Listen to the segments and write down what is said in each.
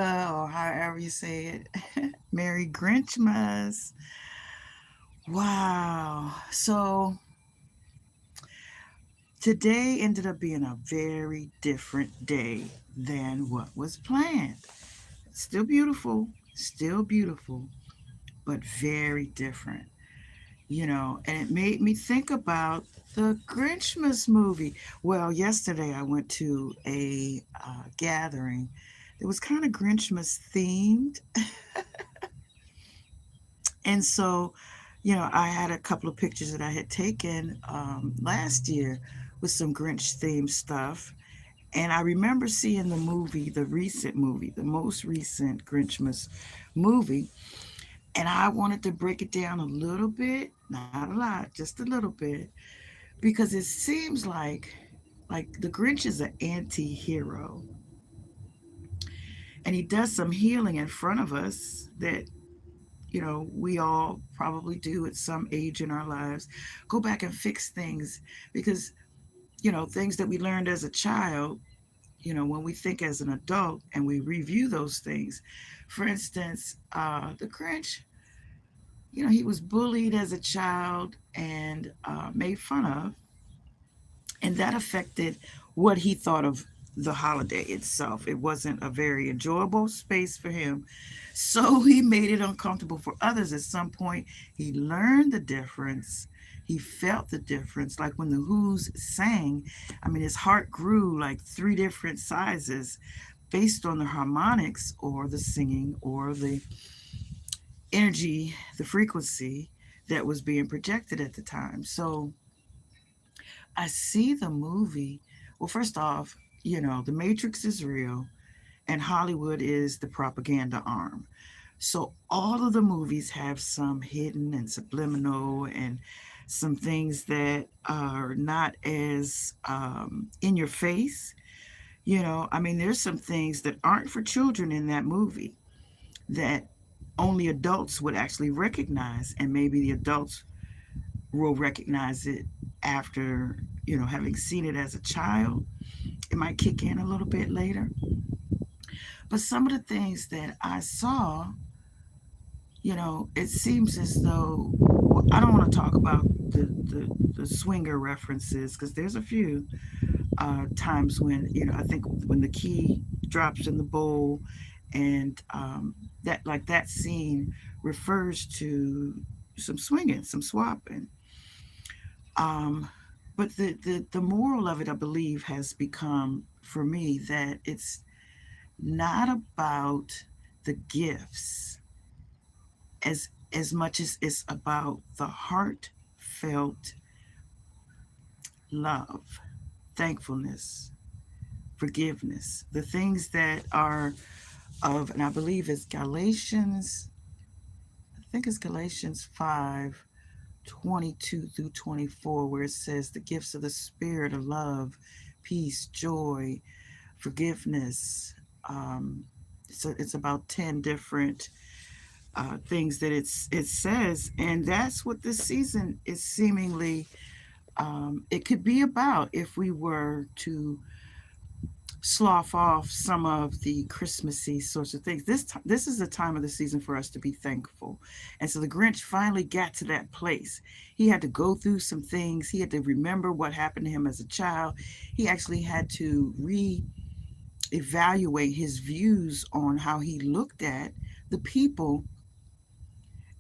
or however you say it. Merry Grinchmas. Wow. So today ended up being a very different day than what was planned. Still beautiful, but very different. And it made me think about the Grinchmas movie. Well, yesterday I went to a gathering. It was kind of Grinchmas themed. And so, I had a couple of pictures that I had taken last year with some Grinch themed stuff. And I remember seeing the most recent Grinchmas movie. And I wanted to break it down a little bit, not a lot, just a little bit, because it seems like the Grinch is an anti-hero, and he does some healing in front of us that we all probably do at some age in our lives. Go back and fix things because things that we learned as a child, when we think as an adult and we review those things. For instance, the Grinch, he was bullied as a child and made fun of, and that affected what he thought of the holiday itself. It wasn't a very enjoyable space for him, so he made it uncomfortable for others. At some point, he learned the difference. He felt the difference, like when the Who's sang. I mean, his heart grew like three different sizes based on the harmonics or the singing or the energy, the frequency that was being projected at the time. So I see the movie. Well, first off, the Matrix is real and Hollywood is the propaganda arm. So all of the movies have some hidden and subliminal and some things that are not as in your face. I mean, there's some things that aren't for children in that movie that only adults would actually recognize, and maybe the adults will recognize it after having seen it as a child. It might kick in a little bit later, but some of the things that I saw, it seems as though, well, I don't want to talk about the swinger references because there's a few times when I think when the key drops in the bowl, and that scene refers to some swinging, some swapping. Um, but the moral of it, I believe, has become for me that it's not about the gifts as much as it's about the heartfelt love, thankfulness, forgiveness, the things that are of, and I believe it's Galatians, I think it's Galatians 5:22 through 24, where it says the gifts of the Spirit of love, peace, joy, forgiveness. So it's about 10 different things that it says, and that's what this season is seemingly. It could be about if we were to slough off some of the Christmassy sorts of things. This is the time of the season for us to be thankful. And so the Grinch finally got to that place. He had to go through some things. He had to remember what happened to him as a child. He actually had to evaluate his views on how he looked at the people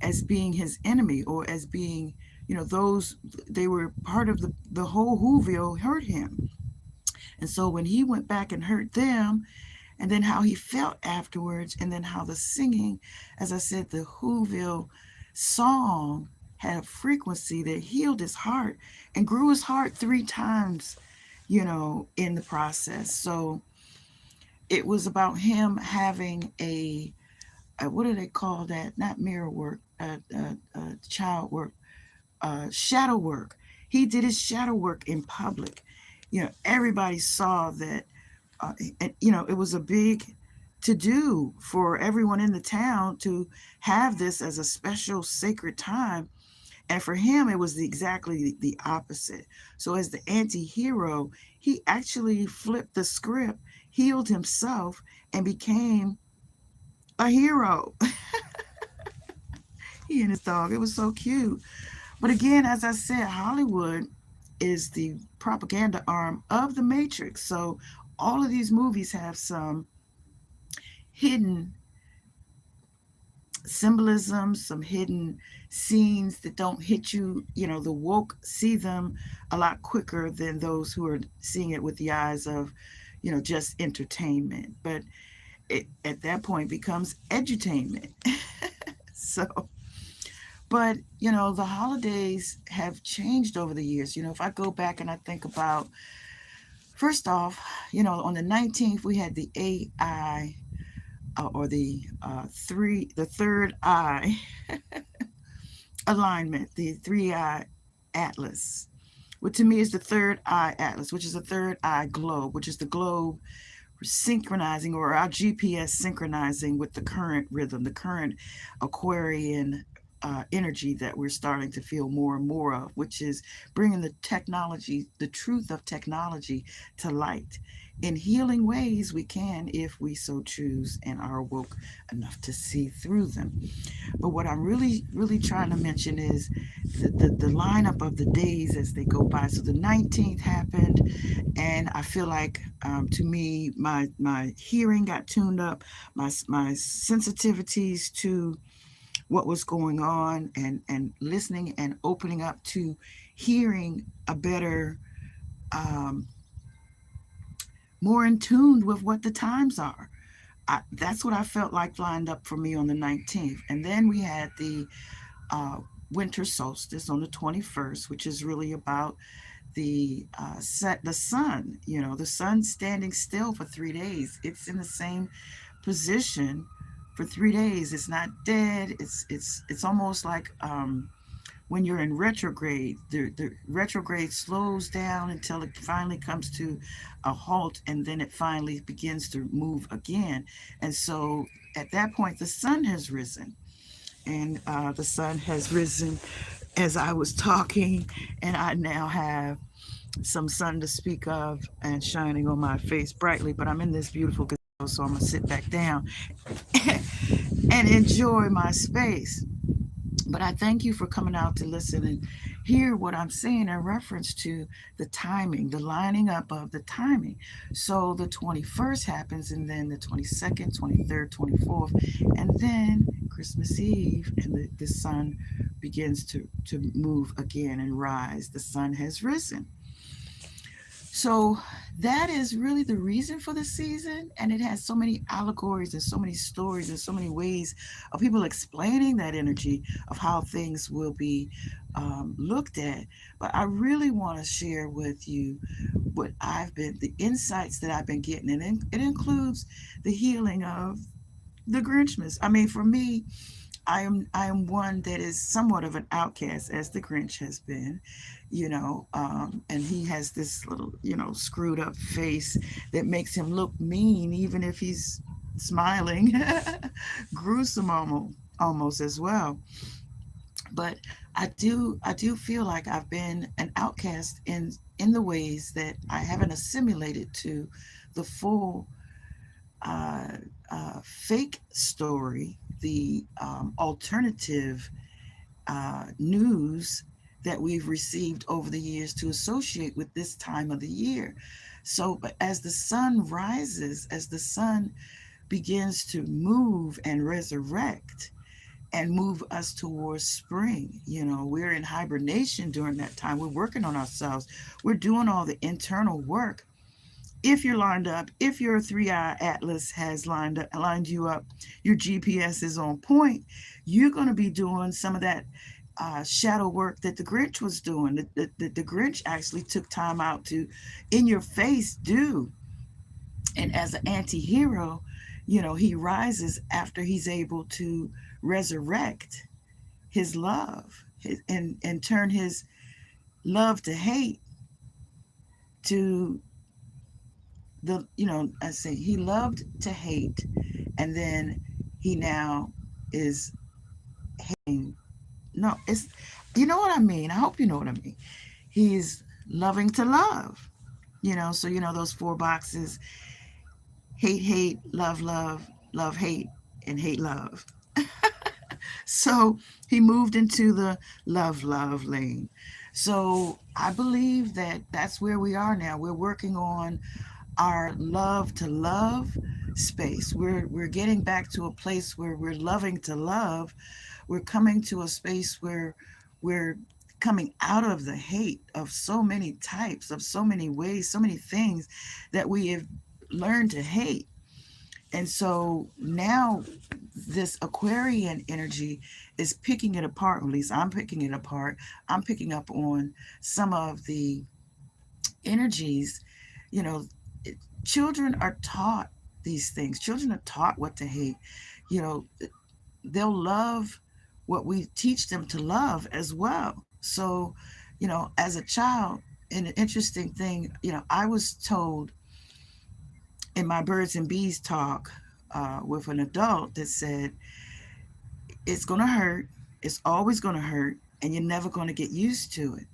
as being his enemy, or as being, those, they were part of the whole Whoville hurt him. And so when he went back and hurt them, and then how he felt afterwards, and then how the singing, as I said, the Whoville song had a frequency that healed his heart and grew his heart three times, in the process. So it was about him having what do they call that? Not mirror work, child work, shadow work. He did his shadow work in public. Everybody saw that, and, it was a big to do for everyone in the town to have this as a special sacred time. And for him, it was exactly the opposite. So, as the anti hero, he actually flipped the script, healed himself, and became a hero. He and his dog. It was so cute. But again, as I said, Hollywood is the propaganda arm of the Matrix. So all of these movies have some hidden symbolism, some hidden scenes that don't hit you. The woke see them a lot quicker than those who are seeing it with the eyes of, just entertainment. But it at that point becomes edutainment. So, but the holidays have changed over the years. If I go back and I think about, first off, on the 19th we had the AI, or the third eye alignment, the three eye atlas, which to me is the third eye atlas, which is the third eye globe, which is the globe synchronizing, or our GPS synchronizing with the current rhythm, the current Aquarian energy that we're starting to feel more and more of, which is bringing the technology, the truth of technology, to light. In healing ways, we can, if we so choose and are awoke enough to see through them. But what I'm really, really trying to mention is the lineup of the days as they go by. So the 19th happened, and I feel like, to me, my hearing got tuned up, my sensitivities to what was going on, and listening and opening up to hearing a better, um, more in tune with what the times are. That's what I felt like lined up for me on the 19th. And then we had the uh, winter solstice on the 21st, which is really about the sun. The sun standing still for 3 days. It's in the same position for 3 days. It's not dead. It's almost like, when you're in retrograde, the retrograde slows down until it finally comes to a halt, and then it finally begins to move again. And so at that point, the sun has risen. And the sun has risen as I was talking, and I now have some sun to speak of and shining on my face brightly. But I'm in this beautiful gazebo, so I'm going to sit back down and enjoy my space. But I thank you for coming out to listen and hear what I'm saying in reference to the timing, the lining up of the timing. So the 21st happens, and then the 22nd, 23rd, 24th, and then Christmas Eve, and the sun begins to move again and rise. The sun has risen. So that is really the reason for the season, and it has so many allegories and so many stories and so many ways of people explaining that energy of how things will be looked at. But I really want to share with you the insights that I've been getting, and it includes the healing of the Grinchmas. I mean, for me, I am one that is somewhat of an outcast, as the Grinch has been, and he has this little, screwed up face that makes him look mean, even if he's smiling, gruesome almost as well. But I do feel like I've been an outcast in the ways that I haven't assimilated to the full uh, fake story, the alternative news that we've received over the years to associate with this time of the year. So, but as the sun rises, as the sun begins to move and resurrect and move us towards spring, we're in hibernation during that time. We're working on ourselves. We're doing all the internal work. If you're lined up, if your three-eye atlas has lined you up, your GPS is on point, you're going to be doing some of that shadow work that the Grinch was doing. The Grinch actually took time out to, in your face, do. And as an anti-hero, he rises after he's able to resurrect his love, and turn his love to hate, to I say he loved to hate, and then he now is hating. No, it's, you know what I mean. I hope you know what I mean. He's loving to love. So those four boxes: hate, hate, love, love, love, hate. and hate love. So he moved into the love lane. So I believe that that's where we are now. We're working on our love to love space. We're getting back to a place where we're loving to love. We're coming to a space where we're coming out of the hate of so many types, of so many ways, so many things that we have learned to hate. And so now this Aquarian energy is picking it apart. At least I'm picking it apart. I'm picking up on some of the energies. You know, children are taught these things. Children are taught what to hate. You know, they'll love what we teach them to love as well. So, as a child, and an interesting thing, I was told in my birds and bees talk with an adult that said, it's going to hurt, it's always going to hurt, and you're never going to get used to it.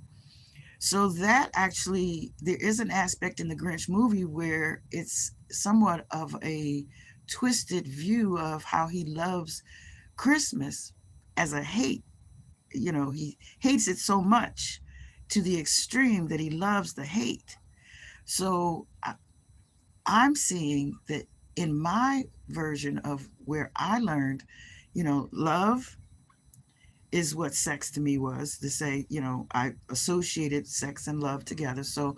So that actually, there is an aspect in the Grinch movie where it's somewhat of a twisted view of how he loves Christmas as a hate. He hates it so much to the extreme that he loves the hate. So I'm seeing that in my version of where I learned, love is what sex to me was, to say, I associated sex and love together. So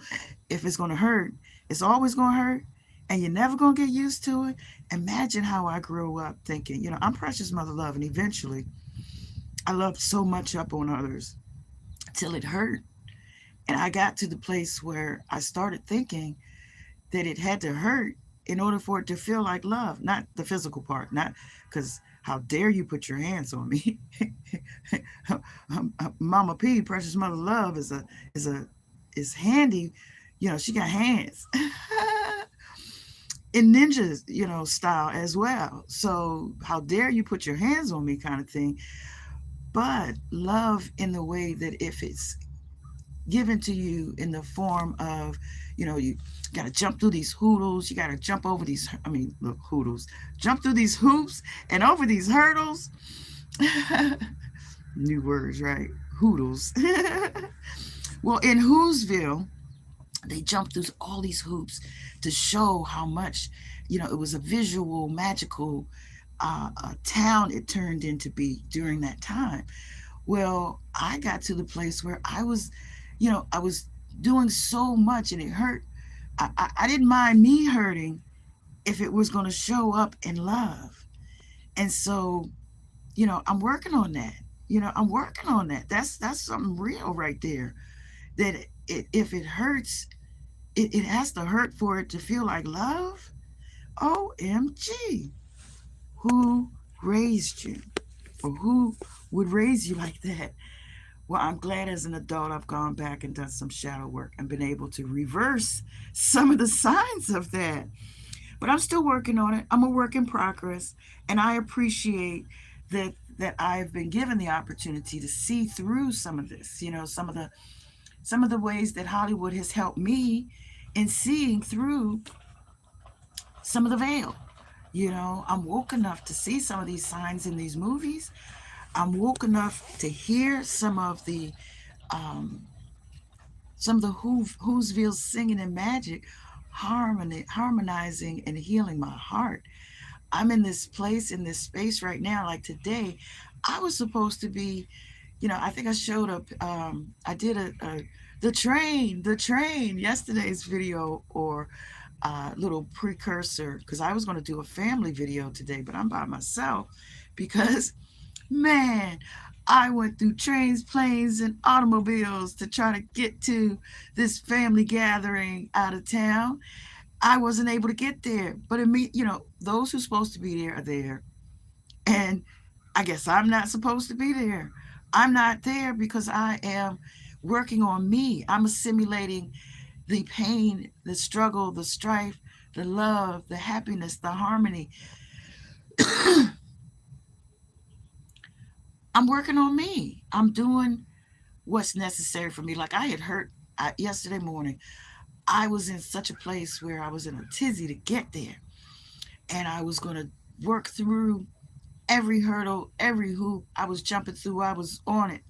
if it's going to hurt, it's always going to hurt, and you're never going to get used to it. Imagine how I grew up thinking, I'm precious mother love. And eventually I loved so much up on others till it hurt. And I got to the place where I started thinking that it had to hurt in order for it to feel like love, not the physical part, not because how dare you put your hands on me. Mama P, precious mother love, is handy. She got hands. In ninjas, style as well. So how dare you put your hands on me, kind of thing. But love in the way that if it's given to you in the form of, you got to jump through these hurdles, you got to jump over these, look, hurdles, jump through these hoops and over these hurdles. New words, right? Hoodles. Well, in Whoville, they jumped through all these hoops to show how much, it was a visual, magical town it turned into be during that time. Well, I got to the place where I was doing so much and it hurt. I didn't mind me hurting if it was going to show up in love. And so, I'm working on that. I'm working on that. That's something real right there. That if it hurts, it has to hurt for it to feel like love. OMG. Who raised you? Or who would raise you like that? Well, I'm glad as an adult I've gone back and done some shadow work and been able to reverse some of the signs of that. But I'm still working on it. I'm a work in progress, and I appreciate that I've been given the opportunity to see through some of this. Some of the ways that Hollywood has helped me in seeing through some of the veil. I'm woke enough to see some of these signs in these movies. I'm woke enough to hear um, some of the Whoville singing and magic, harmonizing and healing my heart. I'm in this place, in this space right now. Like today, I was supposed to be, I think I showed up. I did the train, yesterday's video, or little precursor, because I was going to do a family video today, but I'm by myself because, man, I went through trains, planes, and automobiles to try to get to this family gathering out of town. I wasn't able to get there, but those who's supposed to be there are there. And I guess I'm not supposed to be there. I'm not there because I am working on me. I'm assimilating the pain, the struggle, the strife, the love, the happiness, the harmony. I'm working on me. I'm doing what's necessary for me. Like I had hurt yesterday morning. I was in such a place where I was in a tizzy to get there. And I was going to work through. Every hurdle, every hoop I was jumping through, I was on it.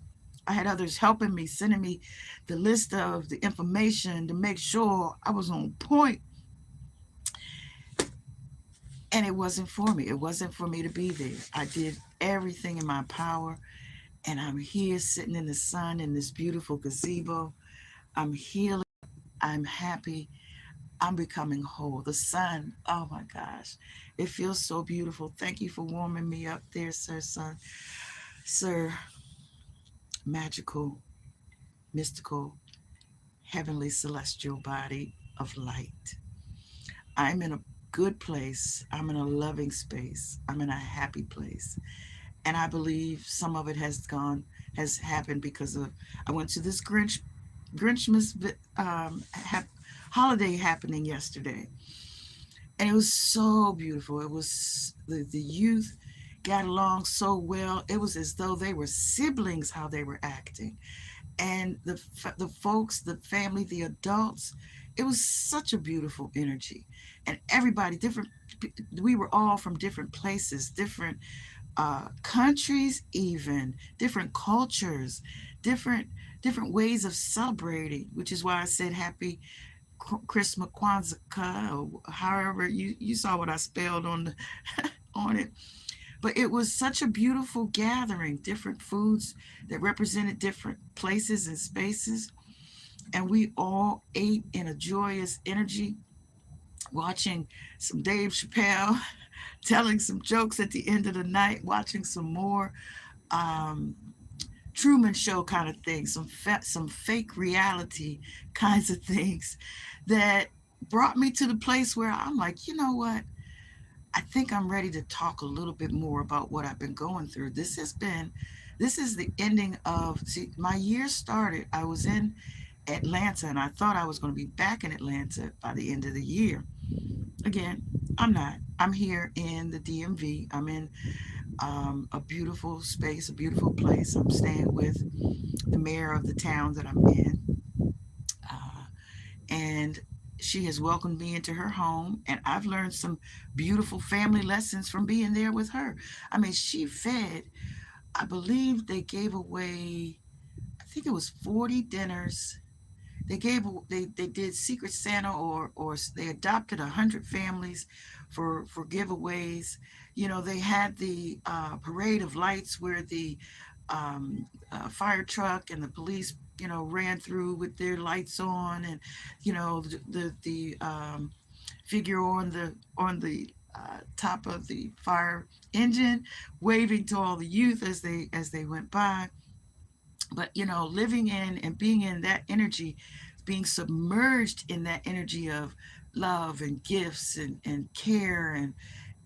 I had others helping me, sending me the list of the information to make sure I was on point. And it wasn't for me. It wasn't for me to be there. I did everything in my power. And I'm here sitting in the sun in this beautiful gazebo. I'm healing. I'm happy. I'm becoming whole. The sun, oh my gosh, it feels so beautiful. Thank you for warming me up there, sir, son, sir, magical, mystical, heavenly, celestial body of light. I'm in a good place. I'm in a loving space. I'm in a happy place. And I believe some of it has happened because of, I went to this Grinchmas holiday happening yesterday. And it was so beautiful. It was the youth got along so well. It was as though they were siblings how they were acting, and the folks, the family, the adults. It was such a beautiful energy, and everybody different. We were all from different places, different countries, even different cultures, different different ways of celebrating. Which is why I said happy Chrismahanukwanzakah, or however you saw what I spelled on the on it. But it was such a beautiful gathering, different foods that represented different places and spaces, and we all ate in a joyous energy, watching some Dave Chappelle, telling some jokes at the end of the night, watching some more um, Truman Show kind of things, some fake reality kinds of things that brought me to the place where I'm like, you know what? I think I'm ready to talk a little bit more about what I've been going through. This is the ending of, see, my year started. I was in Atlanta and I thought I was going to be back in Atlanta by the end of the year. Again, I'm not. I'm here in the DMV. I'm in a beautiful space, a beautiful place. I'm staying with the mayor of the town that I'm in. And she has welcomed me into her home, and I've learned some beautiful family lessons from being there with her. I mean, she fed, I believe they gave away, I think it was 40 dinners. They did Secret Santa, or they adopted 100 families for giveaways. You know, they had the parade of lights where the fire truck and the police, you know, ran through with their lights on, and you know the figure on the top of the fire engine, waving to all the youth as they went by. But you know, living in and being in that energy, being submerged in that energy of love and gifts and care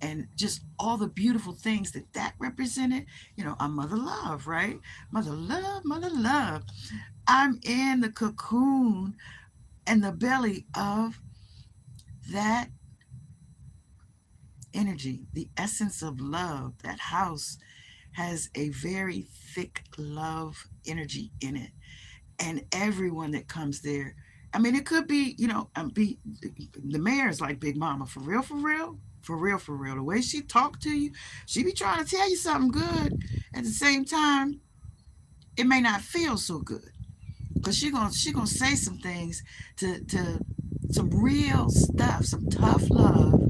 and just all the beautiful things that that represented. You know, I'm mother love, right? Mother love, mother love. I'm in the cocoon and the belly of that energy, the essence of love. That house has a very thick love energy in it. And everyone that comes there, I mean, it could be, you know, be the mayor is like Big Mama, for real, for real, for real, for real. The way she talked to you, she be trying to tell you something good. At the same time, it may not feel so good, because she gonna say some things to some real stuff, some tough love.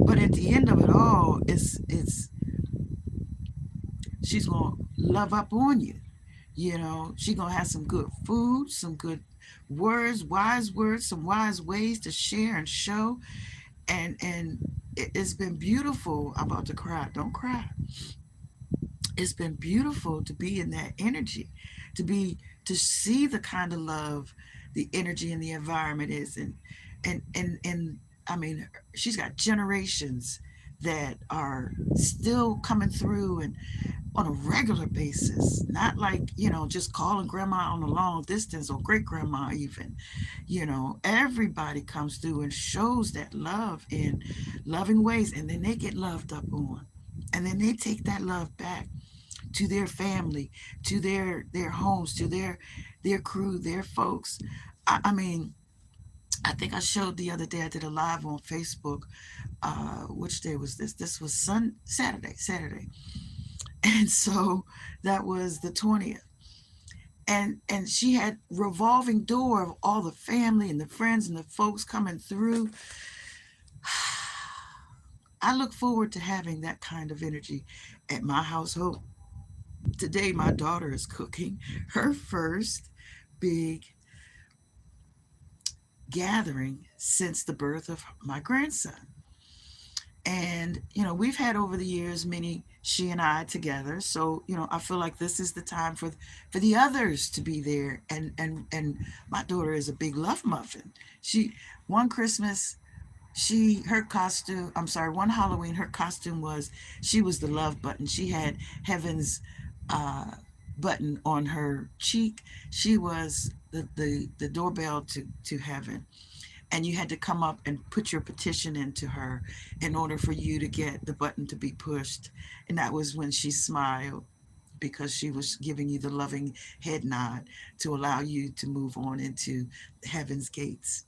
But at the end of it all, it's she's gonna love up on you. You know, she's gonna have some good food, some good words, some wise ways to share and show. And it's been beautiful. I'm about to cry. Don't cry. It's been beautiful to be in that energy, to be to see the kind of love the energy and the environment is. And I mean, she's got generations that are still coming through and on a regular basis, not like, you know, just calling grandma on a long distance, or great grandma even. You know, everybody comes through and shows that love in loving ways, and then they get loved up on, and then they take that love back to their family, to their homes, to their crew, their folks. I mean, I think I showed the other day, I did a live on Facebook. Which day was this? This was Saturday. And so that was the 20th. And she had revolving door of all the family and the friends and the folks coming through. I look forward to having that kind of energy at my household. Today, my daughter is cooking her first big gathering since the birth of my grandson. And, we've had over the years many, she and I together. So, I feel like this is the time for the others to be there. And my daughter is a big love muffin. She, one Christmas, her costume, I'm sorry, one Halloween, her costume was, she was the love button. She had heaven's uh, button on her cheek. She was the doorbell to heaven. And you had to come up and put your petition into her in order for you to get the button to be pushed. And that was when she smiled, because she was giving you the loving head nod to allow you to move on into heaven's gates.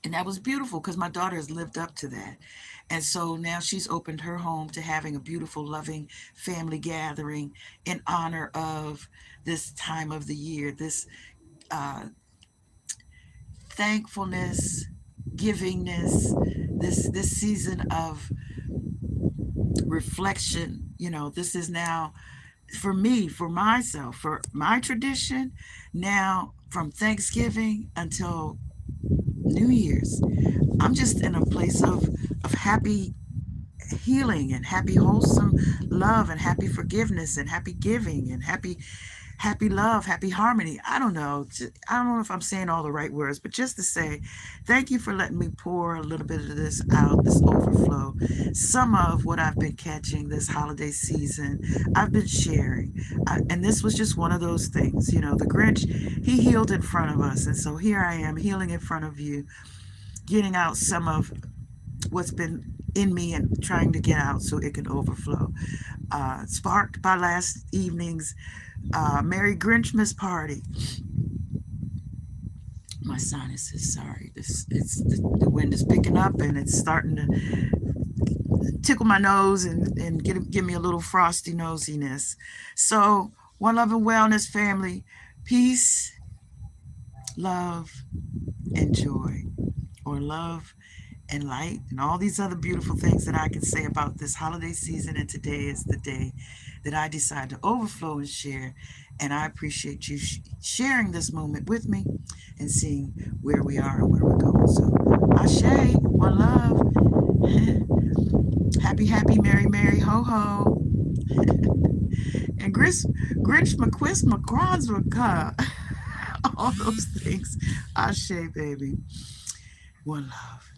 And that was beautiful, because my daughter has lived up to that. And so now she's opened her home to having a beautiful, loving family gathering in honor of this time of the year, this uh, thankfulness, givingness, this season of reflection. This is now for me, for myself, for my tradition. Now, from Thanksgiving until New Year's, I'm just in a place of happy healing and happy wholesome love and happy forgiveness and happy giving and happy love, happy harmony. I don't know. I don't know if I'm saying all the right words, but just to say thank you for letting me pour a little bit of this out, this overflow. Some of what I've been catching this holiday season, I've been sharing. And this was just one of those things. The Grinch, he healed in front of us. And so here I am healing in front of you, getting out some of what's been in me and trying to get out so it can overflow. Sparked by last evening's Merry Grinchmas party. My sinuses, sorry. The wind is picking up and it's starting to tickle my nose and give me a little frosty nosiness. So, one love and wellness family, peace, love, and joy, or love and light, and all these other beautiful things that I can say about this holiday season. And today is the day that I decide to overflow and share. And I appreciate you sharing this moment with me and seeing where we are and where we're going. So, Ashe, one love. Happy, happy, merry, merry, ho, ho. And Chrismahanukwanzakah. All those things. Ashe, baby. One love.